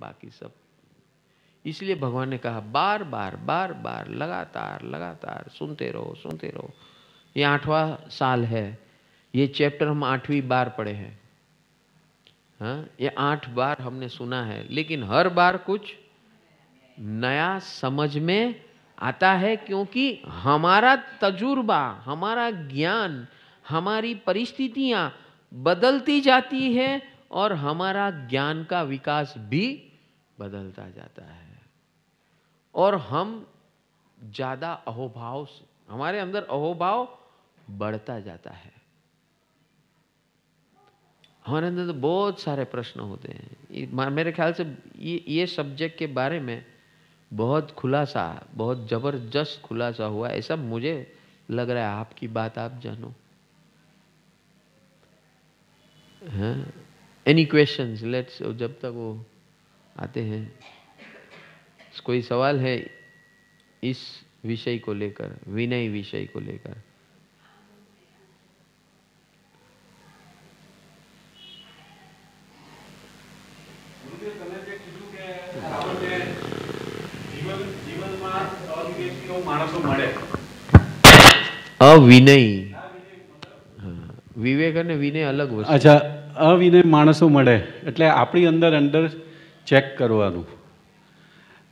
बाकी सब। इसलिए भगवान ने कहा बार बार बार बार लगातार लगातार सुनते रहो सुनते रहो। ये 8वां साल है, ये चैप्टर हम 8वीं बार पढ़े हैं। हाँ, ये 8 बार हमने सुना है, लेकिन हर बार कुछ नया समझ में आता है, क्योंकि हमारा तजुर्बा, हमारा ज्ञान, हमारी परिस्थितियां बदलती जाती है और हमारा ज्ञान का विकास भी बदलता जाता है और हम ज्यादा अहोभाव, हमारे अंदर अहोभाव बढ़ता जाता है। हमारे अंदर तो बहुत सारे प्रश्न होते हैं। मेरे ख्याल से ये सब्जेक्ट के बारे में बहुत खुलासा, बहुत जबरदस्त खुलासा हुआ, ऐसा मुझे लग रहा है। आपकी बात आप जानो। हाँ, एनी क्वेश्चंस? लेट्स, जब तक वो आते हैं, कोई सवाल है इस विषय को लेकर, विनय विषय को लेकर? અવિનય, વિવેક અને વિનય અલગ વસ્તુ. અચ્છા, અવિનય માણસો મળે એટલે આપણી અંદર અંદર ચેક કરવાનું,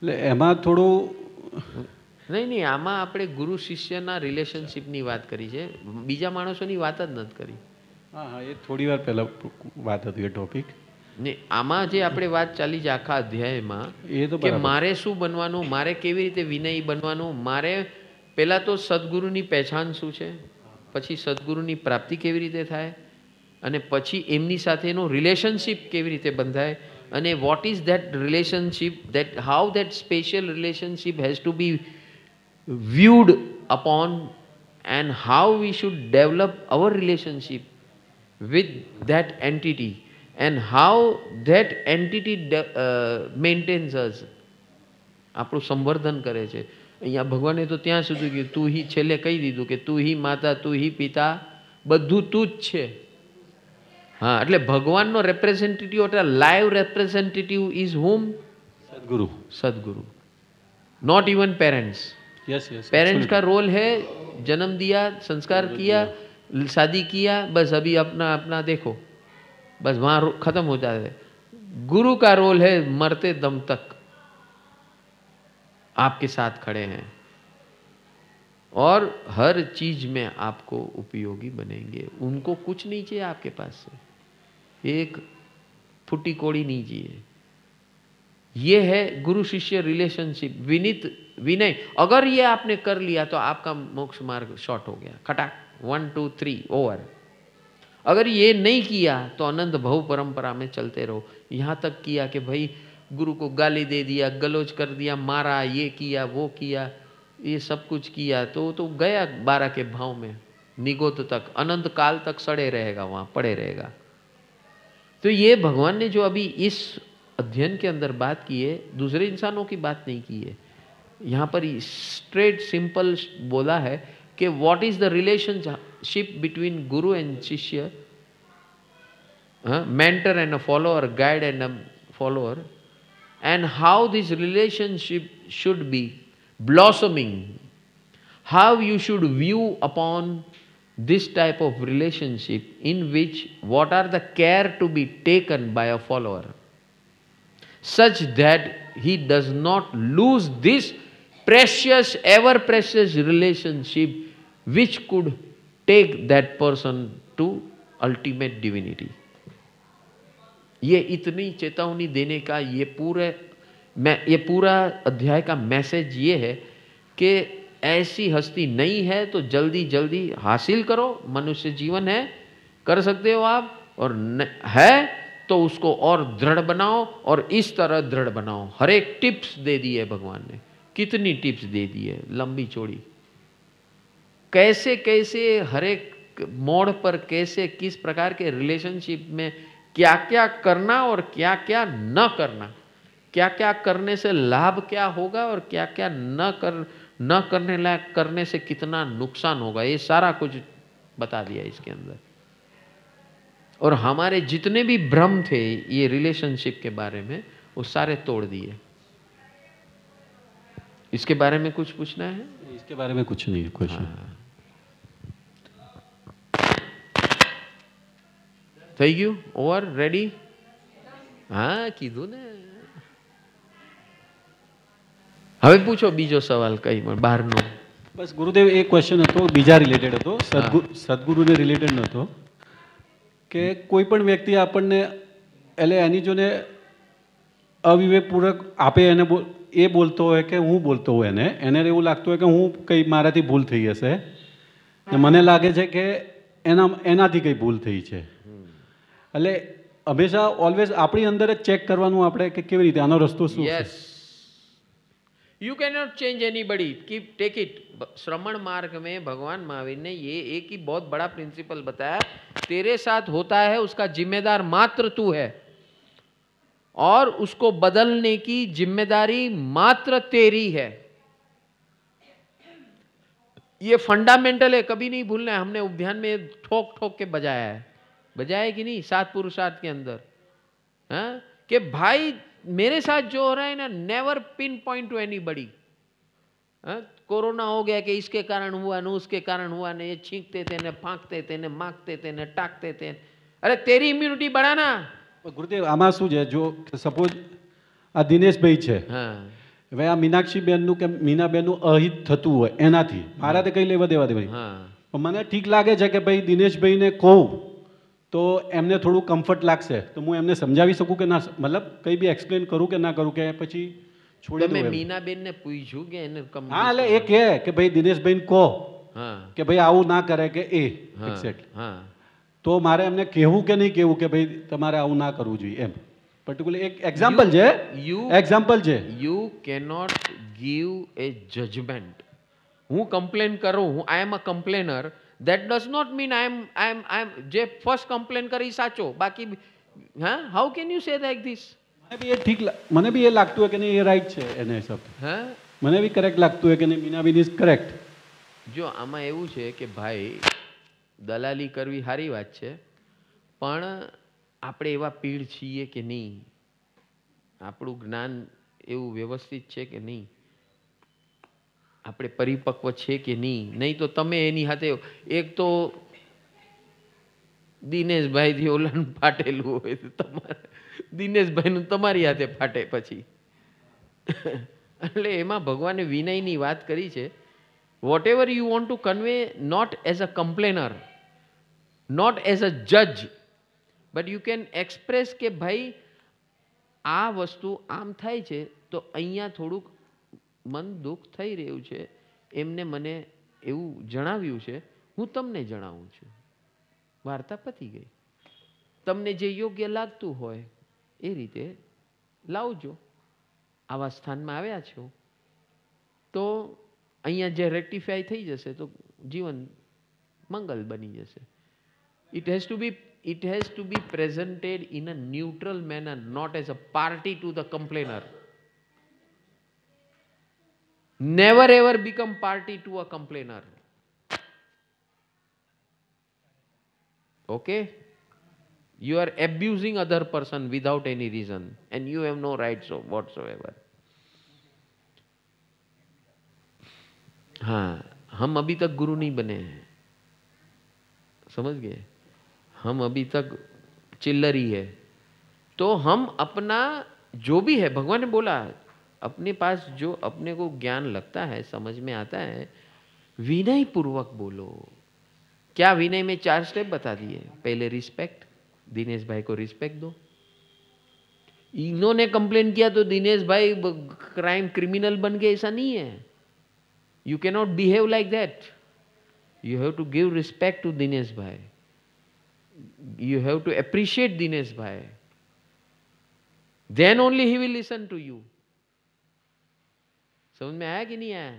એટલે એમાં થોડું નહીં, આમાં આપણે ગુરુ શિષ્યના રિલેશનશિપની વાત કરી છે, બીજા માણસોની વાત જ નથી કરી. હા હા, એ થોડી વાર પહેલા વાત હતી એ ટોપિક. ને આમાં જે આપણે વાત ચાલી છે આખા અધ્યાયમાં, એ તો કે મારે શું બનવાનું, મારે કેવી રીતે વિનયી બનવાનું, મારે પહેલા તો સદગુરુની પહેચાન શું છે, પછી સદગુરુની પ્રાપ્તિ કેવી રીતે થાય, અને પછી એમની સાથેનો રિલેશનશિપ કેવી રીતે બંધાય, અને what is that relationship, that how that special relationship has to be viewed upon, and how we should develop our relationship with that entity, and how that entity maintains us, આપણું સંવર્ધન કરે છે. અહીંયા ભગવાને તો ત્યાં સુધી કહ્યું, તું હી, છેલ્લે કહી દીધું કે તું હી માતા, તું હી પિતા, બધું તું જ છે. હા, એટલે ભગવાનનો રેપ્રેઝેન્ટેટિવ, એટલે લાઈવ રેપ્રેઝેન્ટેટિવ ઇઝ હુમ? સદગુરુ. सदगुरु, not even parents. Yes yes, parents का रोल है जन्म दिया, संस्कार किया, शादी किया, बस अभी अपना अपना देखो, बस वहां खत्म हो जाता है. गुरु का रोल है मरते दम तक आपके साथ खड़े हैं और हर चीज में आपको उपयोगी बनेंगे. उनको कुछ नहीं चाहिए आपके पास से, एक फुटी कोड़ी नहीं चाहिए. ये है गुरु शिष्य रिलेशनशिप, विनित विनय. अगर ये आपने कर लिया तो आपका मोक्ष मार्ग शॉर्ट हो गया, खटाक, 1 2 3 ओवर. अगर ये नहीं किया तो अनंत भव परंपरा में चलते रहो. यहाँ तक किया कि भाई गुरु को गाली दे दिया, गलोच कर दिया, मारा, ये किया वो किया, ये सब कुछ किया, तो गया 12 के भाव में, निगोत तक, अनंत काल तक सड़े रहेगा, वहां पड़े रहेगा. तो ये भगवान ने जो अभी इस अध्ययन के अंदर बात की है, दूसरे इंसानों की बात नहीं की है. यहाँ पर स्ट्रेट सिंपल बोला है कि what is the relationship between Guru and शिष्य, mentor and a follower, guide and a follower, and how this relationship should be blossoming, how you should view upon this type of relationship, in which what are the care to be taken by a follower, such that he does not lose this precious, ever precious relationship which could take that person to ultimate divinity. ये इतनी चेतावनी देने का ये पूरा अध्याय का message ये है कि ऐसी हस्ती नहीं है तो जल्दी जल्दी हासिल करो. मनुष्य जीवन है, कर सकते हो आप, और है तो उसको और दृढ़ बनाओ, और इस तरह दृढ़ बनाओ. हर एक टिप्स दे दी है भगवान ने. कितनी टिप्स दे दी है, लंबी चौड़ी, कैसे कैसे हर एक मोड़ पर कैसे किस प्रकार के रिलेशनशिप में क्या क्या करना और क्या क्या न करना, क्या क्या करने से लाभ क्या होगा और क्या क्या न करने लायक करने से कितना नुकसान होगा, ये सारा कुछ बता दिया इसके अंदर. और हमारे जितने भी भ्रम थे ये रिलेशनशिप के बारे में, वो सारे तोड़ दिए। इसके बारे में कुछ पूछना है? इसके बारे में कुछ नहीं है क्वेश्चन। થઈ ગયું? ઓવર? રેડી? હા કીધું ને. હવે પૂછો બીજો સવાલ કઈ પણ બહારનો. બસ ગુરુદેવ એક ક્વેશ્ચન હતો, બીજા રિલેટેડ હતો, સદગુરુને રિલેટેડ નહોતો, કે કોઈ પણ વ્યક્તિ આપણને એટલે એની જોને અવિવેકપૂર્વક આપે, એને એ બોલતો હોય કે હું બોલતો હોય, એને એવું લાગતું હોય કે હું કંઈ મારાથી ભૂલ થઈ હશે, ને મને લાગે છે કે એનાથી કંઈ ભૂલ થઈ છે. એટલે હંમેશા ઓલવેઝ આપણી અંદર જ ચેક કરવાનું આપણે કે કેવી રીતે આનો રસ્તો શું છે. Yes, you can not change anybody, keep take it. श्रमण मार्ग में भगवान महावीर ने ये एक ही बहुत बड़ा प्रिंसिपल बताया, तेरे साथ होता है उसका जिम्मेदार मात्र तू है, और उसको बदलने की जिम्मेदारी मात्र तेरी है. ये फंडामेंटल है, कभी नहीं भूलना है. हमने उद्यान में ठोक ठोक के बजाया है, बजाया है कि नहीं? 7 पुरुषार्थ के अंदर, हाँ, कि भाई मेरे साथ जो हो रहा है ना, never pin point two anybody. Corona हो गया कि इसके कारण हुआ न उसके कारण हुआ, ने ये छींकते थे, ने फांकते थे, ने मांगते थे, ने टाकते थे. अरे तेरी इम्युनिटी बढ़ाना. ગુરુદેવ આમાં શું છે, જો સપોઝ આ દિનેશભાઈ છે, હવે આ મીનાક્ષીબેનનું કે મીનાબેનનું અહિત થતું હોય એનાથી મારા તો કંઈ લેવા દેવા દે ભાઈ. પણ મને ઠીક લાગે છે કે ભાઈ દિનેશભાઈને કહું તો એમને થોડું કમ્ફર્ટ લાગશે, તો હું એમને સમજાવી શકું કે ના, મતલબ કંઈ બી એક્સપ્લેન કરું કે ના કરું, કે પછી છોડી દઉં. મીનાબેનને પૂછ્યું કે એને હા, એટલે એ કહે કે ભાઈ દિનેશભાઈને કહો કે ભાઈ આવું ના કરે કે એ એક્ઝેક્ટલી, તો મારે એમને કહેવું કે નહીં કહેવું કે ભાઈ તમારે આવું ના કરવું જોઈએ એમ. પર્ટિક્યુલર એક એક્ઝામ્પલ છે, એક્ઝામ્પલ છે. You cannot give a judgement. હું કમ્પ્લેન કરું, હું I am a complainer, that does not mean I am જે ફર્સ્ટ કમ્પ્લેન કરી સાચો, બાકી હા, how can you say like this? મને બી એ ઠીક, મને બી એ લાગતું હોય કે નહીં એ રાઈટ છે એને હિસાબ, હા મને બી કરેક્ટ લાગતું હોય કે નહીં મીનાબેન ઇઝ કરેક્ટ. જો આમાં એવું છે કે ભાઈ દલાલી કરવી સારી વાત છે, પણ આપણે એવા પીડ છીએ કે નહીં? આપણું જ્ઞાન એવું વ્યવસ્થિત છે કે નહીં? આપણે પરિપક્વ છે કે નહીં? નહીં તો તમે એની સાથે, એક તો દિનેશભાઈથી ઓલાનું ફાટેલું હોય તો તમારે દિનેશભાઈનું તમારી હાથે ફાટે પછી. એટલે એમાં ભગવાને વિનયની વાત કરી છે. Whatever you want to convey, not as a complainer, not as a જજ, બટ યુ કેન એક્સપ્રેસ કે ભાઈ આ વસ્તુ આમ થાય છે તો અહીંયા થોડુંક મન દુઃખ થઈ રહ્યું છે, એમને મને એવું જણાવ્યું છે, હું તમને જણાવું છું. વાર્તા પતી ગઈ. તમને જે યોગ્ય લાગતું હોય એ રીતે લાવજો. આવા સ્થાનમાં આવ્યા છો તો અહીંયા જે રેક્ટિફાઈ થઈ જશે તો જીવન મંગલ બની જશે. It has to be presented in a neutral manner, not as a party to the complainer. Never ever become party to a complainer. Okay? You are abusing other person without any reason and you have no rights whatsoever. हाँ, हम अभी तक गुरु नहीं बने हैं, समझ गए? हम अभी तक चिल्लरी है. तो हम अपना जो भी है, भगवान ने बोला अपने पास जो अपने को ज्ञान लगता है, समझ में आता है, विनय पूर्वक बोलो. क्या विनय में 4 स्टेप बता दिए. पहले रिस्पेक्ट, दिनेश भाई को रिस्पेक्ट दो. इन्होंने कंप्लेन किया तो दिनेश भाई क्राइम क्रिमिनल बन गए, ऐसा नहीं है. You can not behave like that. You have to give respect to Dinesh भाई. You have to appreciate Dinesh bhai. Then only he will listen to you. समझ में आया कि नहीं आया?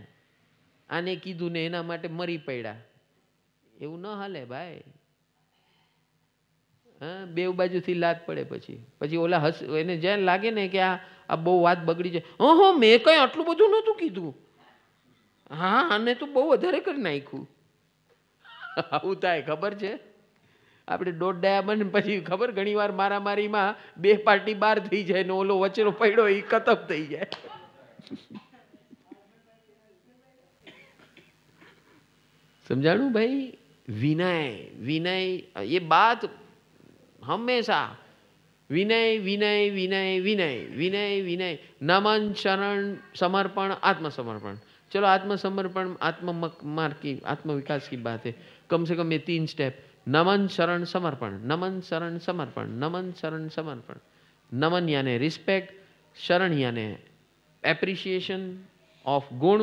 આને કીધું ને એના માટે મરી પડ્યા, એવું ન હાલે ભાઈ. હા, બે બાજુથી લાત પડે પછી ઓલા એને જ્યાં લાગે ને કે આ બહુ વાત બગડી જાય, ઓહો મેં કઈ આટલું બધું નહોતું કીધું, હા આને તો બહુ વધારે કરી નાખ્યું, આવું થાય, ખબર છે? આપણે દોઢ ડાયા બને પછી ખબર ઘણી વાર મારામારીમાં બે પાર્ટી બહાર થઈ જાય ને ઓલો વચરો પડ્યો એ ખતમ થઈ જાય. समझाणु भाई. विनय विनय ये बात हमेशा विनय विनय विनय विनय विनय विनय नमन शरण समर्पण आत्मसमर्पण. चलो आत्मसमर्पण आत्ममार्ग की आत्मविकास की बात है. कम से कम ये 3 स्टेप. नमन शरण समर्पण, नमन शरण समर्पण, नमन शरण समर्पण. नमन यानी रिस्पेक्ट, शरण यानी एप्रिसिएशन ऑफ गुण.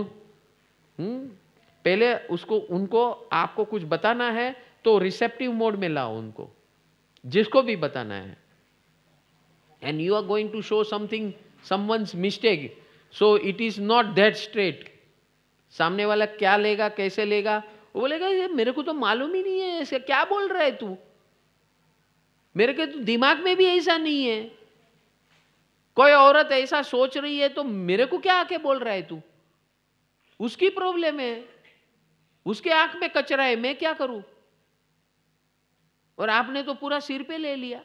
पहले उसको उनको आपको कुछ बताना है तो रिसेप्टिव मोड में लाओ उनको, जिसको भी बताना है. And you are going to show something someone's mistake, so it is not that straight. सामने वाला क्या लेगा, कैसे लेगा, वो बोलेगा ये मेरे को तो मालूम ही नहीं है, ऐसे क्या बोल रहा है तू, मेरे के तो दिमाग में भी ऐसा नहीं है. कोई औरत ऐसा सोच रही है तो मेरे को क्या आके बोल रहा है तू, उसकी प्रॉब्लम है, उसके आंख में कचरा है, मैं क्या करूं. और आपने तो पूरा सिर पे ले लिया.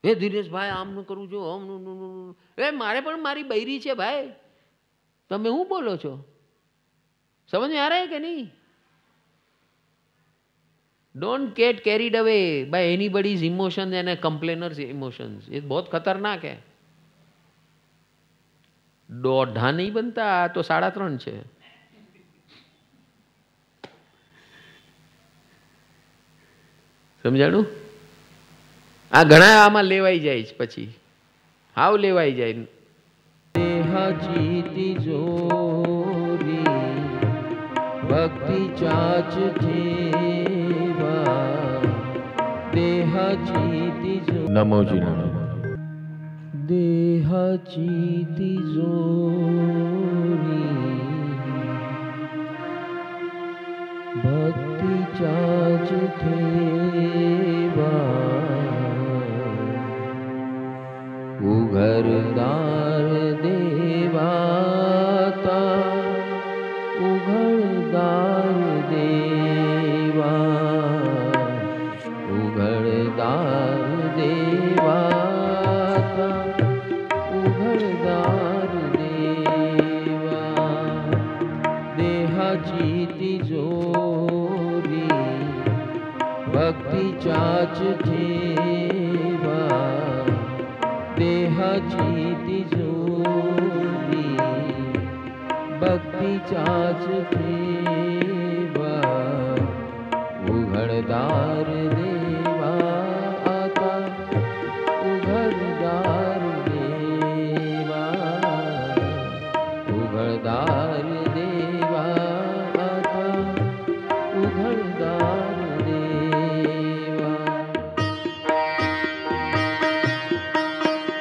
ए दिनेश भाई आम न करूं जो आम ए मारे पण मारी बૈરી છે ભાઈ, તમે હું બોલો છો, समझ में आ रहा है कि नहीं. Don't get carried away by anybody's emotions and complainers emotions. ये बहुत खतरनाक है. દોઢા नहीं बनता तो 3.5 છે. સમજાણું. આ ઘણા આમાં લેવાઈ જાય પછી હાવ લેવાઈ જાય. દેહાची તિજોરી ભક્તિ ચાચ જેવા, દેહાची તિજોરી. નમોજી નમો. देहाची तिजोरी भक्ति चाच ठेवा, उघरदार देवाता, उघरदार देवा, उघरदार देवा, उघडदार देवा. देहाची तिजोरी भक्ती चाच ठेवा, देहाची तिजोरी भक्ती चाच ठेवा, उघडदार देवा आता, उघडदार उघडदार देवा आता, उघडदार देवा.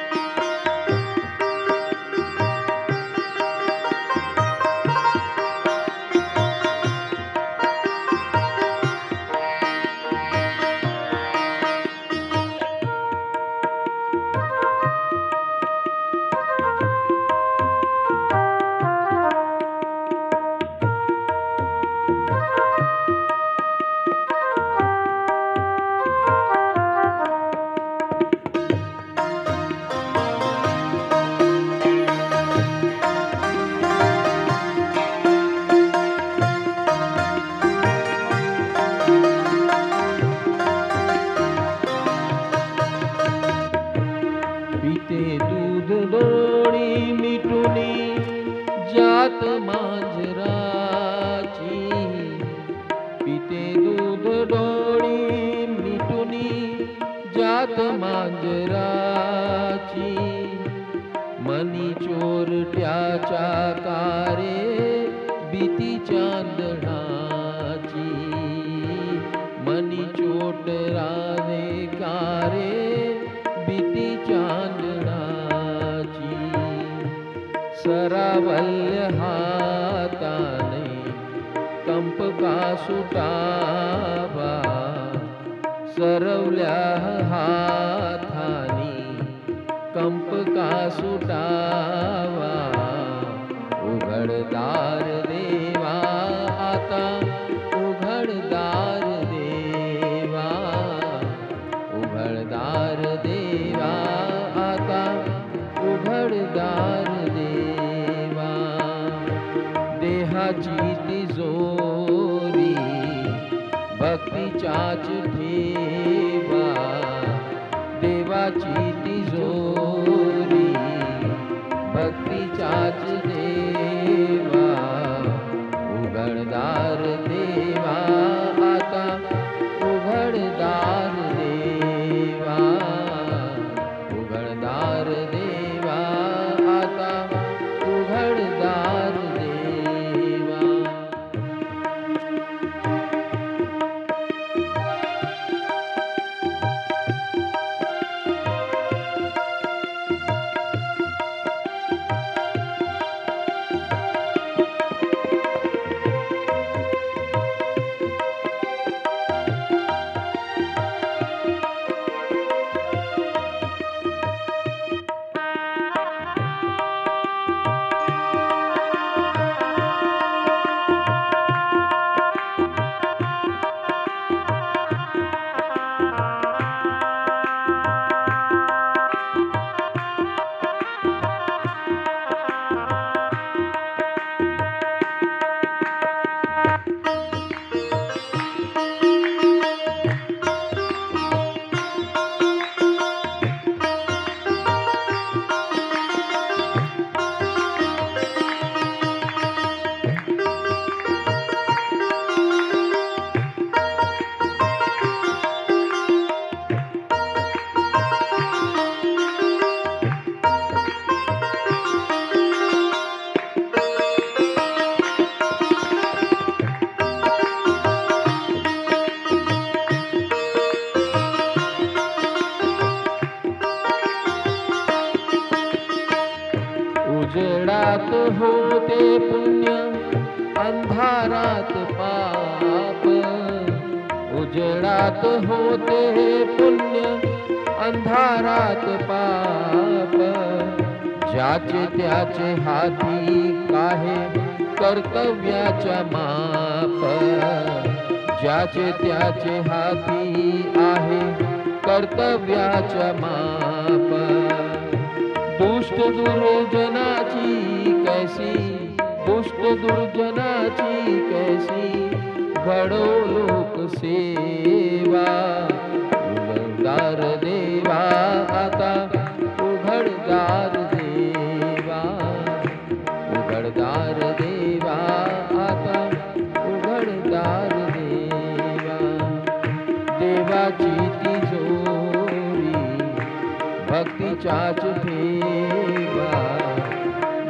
उघडदार देवा उघडदार देवा, देहाची तिजोरी भक्तीच्याच ठेवा, देवाची तिजोरी भक्तीच्याच देवा, उघडदार देवा आता उघडदार देवा, उघडदार देवा आता उघडदार देवा. उजेडात होते पुण्य अंधारात पाप, उजेडात होते पुण्य अंधारात पाप, ज्याचे त्याचे हाती काहे कर्तव्याच्या माप, ज्याचे त्याचे हाती आहे कर्तव्याच्या माप. दुष्ट दुर्जनाची कैसी, दुष्ट दुर्जनाची कैसी घडो लोक सेवा, उघडदार देवा आता उघडदार देवा, उघडदार देवा आता उघडदार देवा, देवाची तिजोरी भक्तीच्याच ठेवा,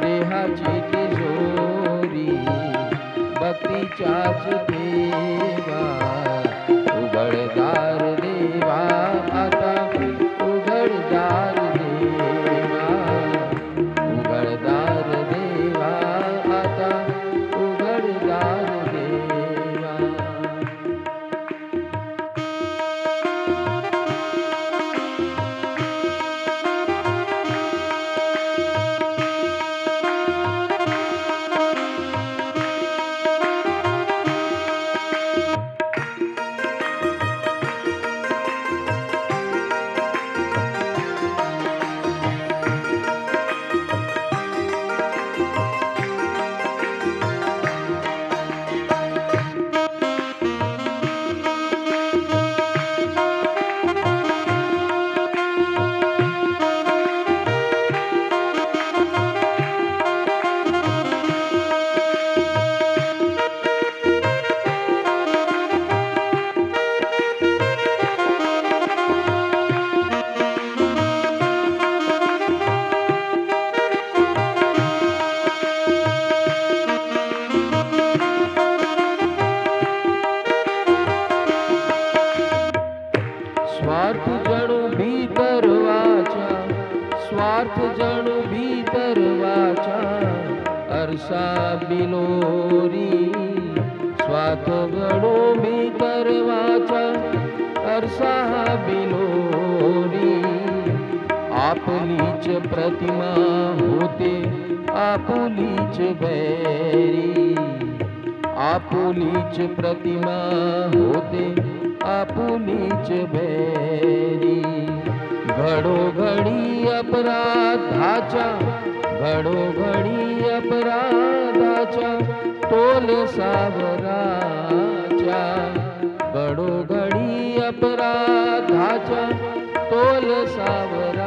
देहाची तिजोरी भक्तीच्याच ठेवा, उघडदार देवा आता उघडदार देवा, उघडदार देवा आता उघडदार देवा. स्वार्थ जणू भीतर वाचा, स्वार्थ जणू भीतर वाचा, अरसा बिलोरी, स्वार्थ जणू भीतर वाचा, अरसा बिलोरी. आपलीच प्रतिमा होते आपुलीच बैरी, आपुलीच प्रतिमा होते आपुलीच बैरी. घडोघडी अपराधाच्या घडोघडी अपराधाच्या तोल सावराच्या, घडोघडी अपराधाच्या तोल सावरा